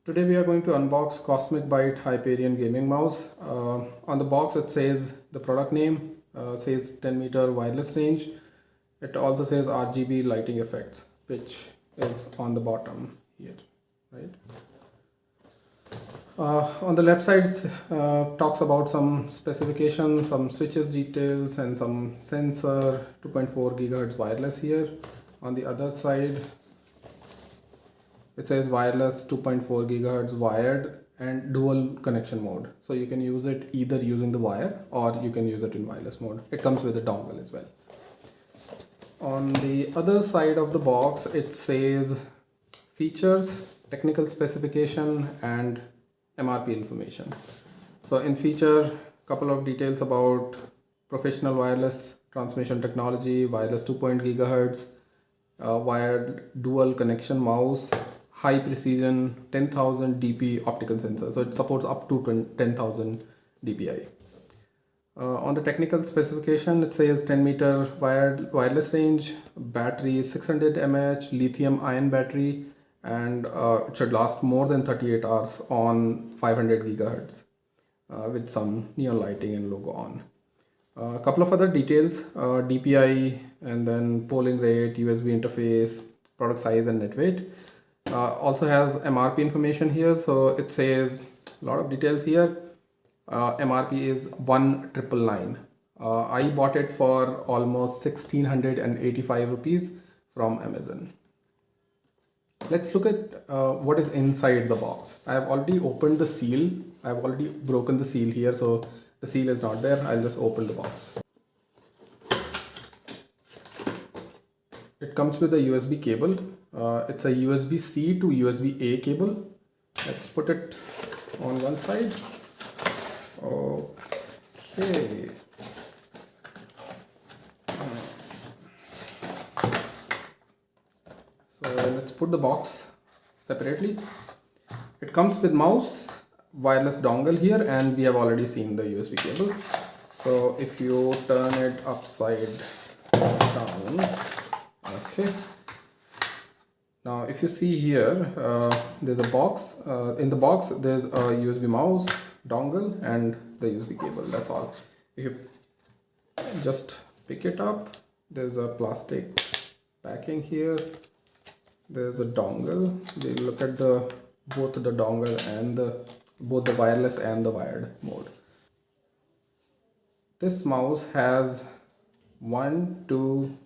Today we are going to unbox Cosmic Byte Hyperian gaming mouse. On the box it says the product name, says 10-meter wireless range. It also says RGB lighting effects, which is on the bottom here, right? On the left side talks about some specifications, some switches details and some sensor, 2.4 gigahertz wireless here. On the other side it says wireless 2.4 gigahertz wired and dual connection mode. So you can use it either using the wire or you can use it in wireless mode. It comes with a dongle as well. On the other side of the box, it says features, technical specification and MRP information. So in feature, couple of details about professional wireless transmission technology, wireless 2.0 gigahertz, wired dual connection mouse, high precision 10,000 dpi optical sensor, so it supports up to 10,000 dpi. On the technical specification, it says 10-meter wireless range, battery 600 mAh, lithium ion battery, and it should last more than 38 hours on 500 gigahertz with some neon lighting and logo on. A couple of other details, DPI and then polling rate, USB interface, product size and net weight. Also has MRP information here, so it says a lot of details here. MRP is 1,999. I bought it for almost 1,685 rupees from Amazon. Let's look at what is inside the box. I have already opened the seal. I have already broken the seal here, so the seal is not there. I'll just open the box. It comes with a USB cable. It's a USB-C to USB-A cable. Let's put it on one side. Okay. So let's put the box separately. It comes with mouse, wireless dongle here, and we have already seen the USB cable. So if you turn it upside down, okay. Now if you see here, there's a box. In the box there's a USB mouse, dongle and the USB cable. That's all. If you just pick it up, there's a plastic backing here. There's a dongle. We look at both the dongle and both the wireless and the wired mode. This mouse has 1, 2,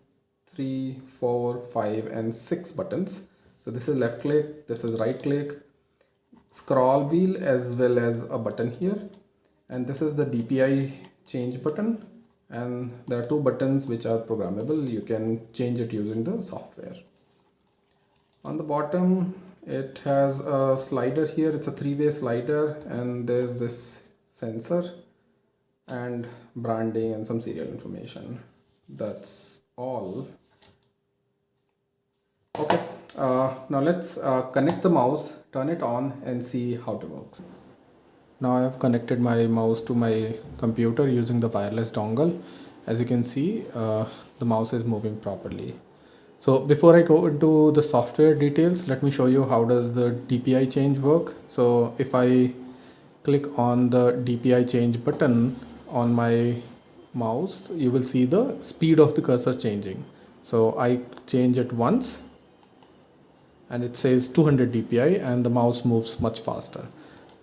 3, 4, 5 and 6 buttons. So this is left click, this is right click, scroll wheel as well as a button here, and this is the DPI change button, and there are 2 buttons which are programmable. You can change it using the software. On the bottom it has a slider here. It's a 3-way slider, and there's this sensor and branding and some serial information. That's all. Okay, now let's connect the mouse, turn it on and see how it works. Now I have connected my mouse to my computer using the wireless dongle. As you can see, the mouse is moving properly. So before I go into the software details, let me show you how does the DPI change work. So if I click on the DPI change button on my mouse, you will see the speed of the cursor changing. So I change it once and it says 200 dpi and the mouse moves much faster.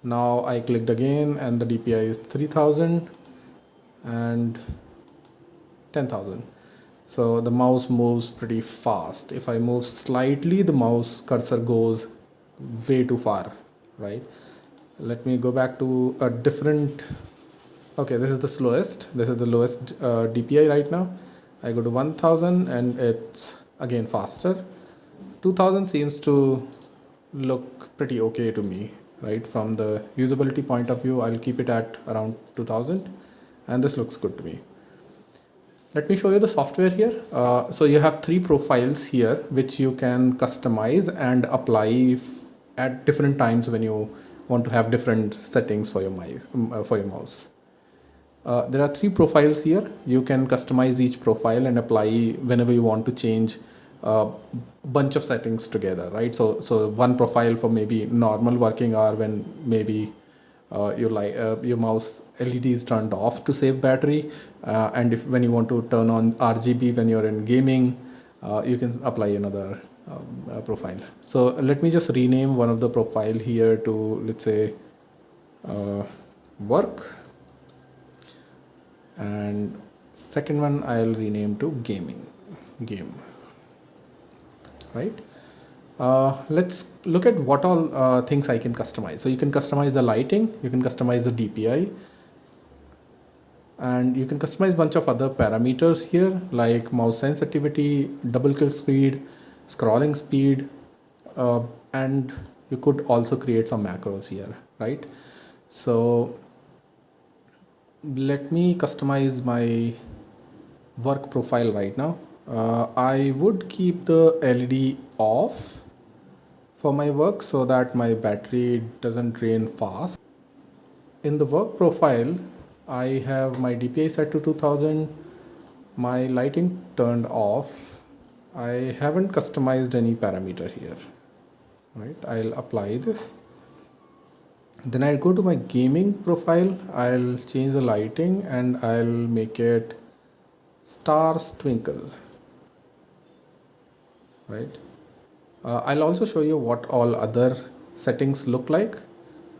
Now I clicked again and the dpi is 3000 and 10,000. So the mouse moves pretty fast. If I move slightly, the mouse cursor goes way too far, right? Let me go back to a different. Okay, this is the slowest. This is the lowest DPI right now. I go to 1000 and it's again faster. 2000 seems to look pretty okay to me, right? From the usability point of view, I'll keep it at around 2000 and this looks good to me. Let me show you the software here. So you have 3 profiles here which you can customize and apply at different times when you want to have different settings for your mouse. There are 3 profiles here. You can customize each profile and apply whenever you want to change a bunch of settings together, right? So one profile for maybe normal working hour when maybe your mouse LED is turned off to save battery, and if when you want to turn on RGB when you're in gaming, you can apply another profile. So let me just rename one of the profile here to, let's say, work, and second one I'll rename to game, right? Let's look at what all things I can customize. So you can customize the lighting, you can customize the DPI, and you can customize bunch of other parameters here like mouse sensitivity, double kill speed, scrolling speed, and you could also create some macros here, right? So let me customize my work profile right now. I would keep the LED off for my work so that my battery doesn't drain fast. In the work profile, I have my DPI set to 2000, my lighting turned off. I haven't customized any parameter here, right? I'll apply this. Then I'll go to my gaming profile, I'll change the lighting and I'll make it stars twinkle, right? I'll also show you what all other settings look like.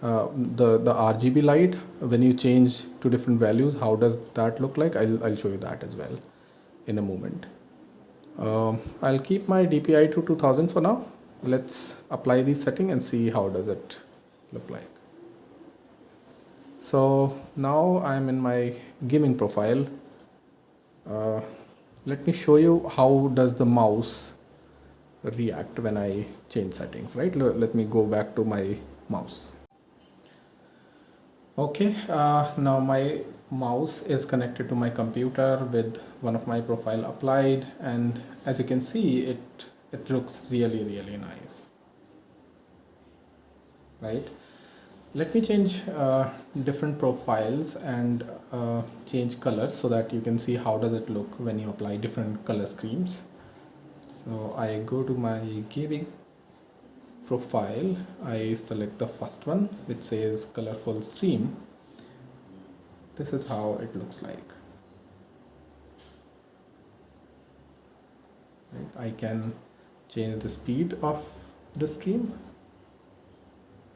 The RGB light, when you change to different values, how does that look like? I'll show you that as well in a moment. I'll keep my DPI to 2000 for now. Let's apply this setting and see how does it look like. So now I'm in my gaming profile. Let me show you how does the mouse react when I change settings, right? Let me go back to my mouse. Okay, now my mouse is connected to my computer with one of my profile applied, and as you can see, it looks really nice, right? Let me change different profiles and change colors so that you can see how does it look when you apply different color schemes. So I go to my gaming profile, I select the first one which says colorful stream. This is how it looks like. Right? I can change the speed of the stream.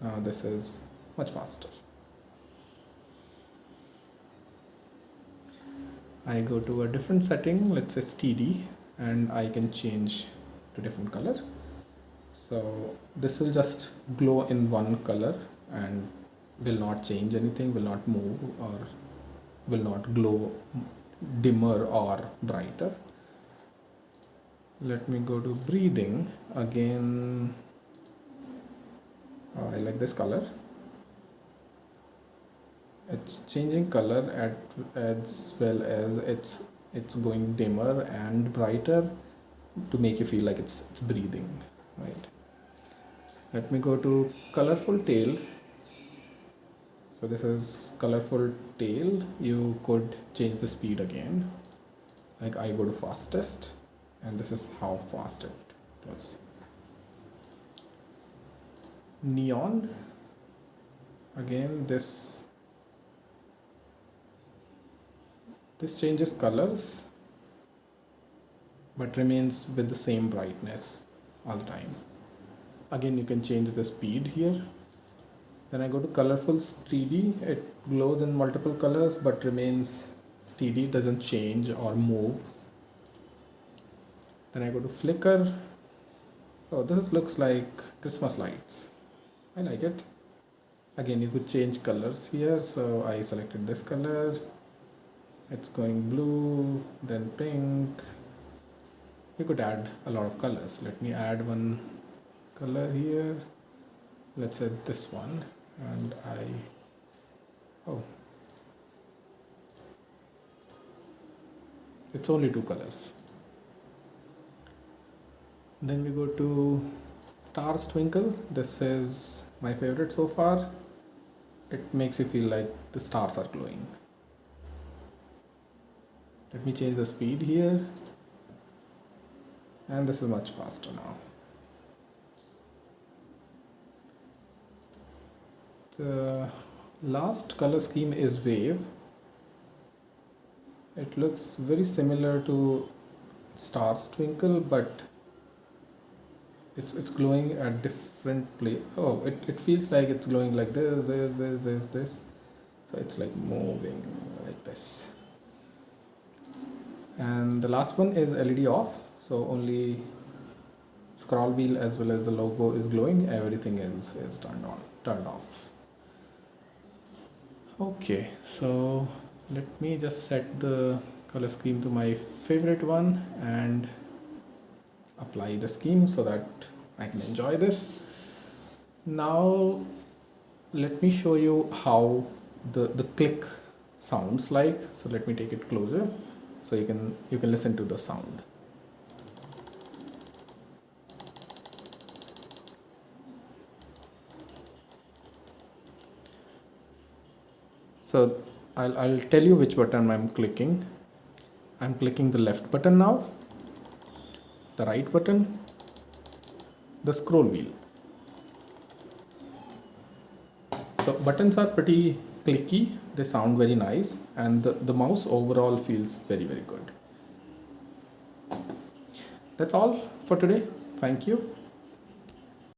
Now this is much faster. I go to a different setting, let's say STD, and I can change to different color. So this will just glow in one color and will not change anything, will not move, or will not glow dimmer or brighter. Let me go to breathing again. I like this color. It's changing color as well as it's going dimmer and brighter to make you feel like it's breathing, right? Let me go to colorful tail. So this is colorful tail. You could change the speed again. Like I go to fastest, and this is how fast it goes. Neon. Again, this changes colors but remains with the same brightness all the time. Again, you can change the speed here. Then I go to colorful steady. It glows in multiple colors but remains steady, doesn't change or move. Then I go to flicker. Oh, this looks like Christmas lights. I like it. Again, you could change colors here. So I selected this color. It's going blue, then pink. You could add a lot of colors. Let me add one color here. Let's say this one, and it's only 2 colors. Then we go to stars twinkle. This is my favorite so far. It makes you feel like the stars are glowing. Let me change the speed here. and this is much faster now. The last color scheme is wave. It looks very similar to Stars Twinkle, but it's glowing at different place. Oh, it feels like it's glowing like this. So it's like moving like this. And the last one is LED off, so only scroll wheel as well as the logo is glowing, everything else is turned off. Okay, so let me just set the color scheme to my favorite one and apply the scheme so that I can enjoy this. Now let me show you how the click sounds like. So let me take it closer so you can listen to the sound. So I'll tell you which button I'm clicking. I'm clicking the left button now, the right button, the scroll wheel. So buttons are pretty clicky, they sound very nice, and the mouse overall feels very, very good. That's all for today. Thank you.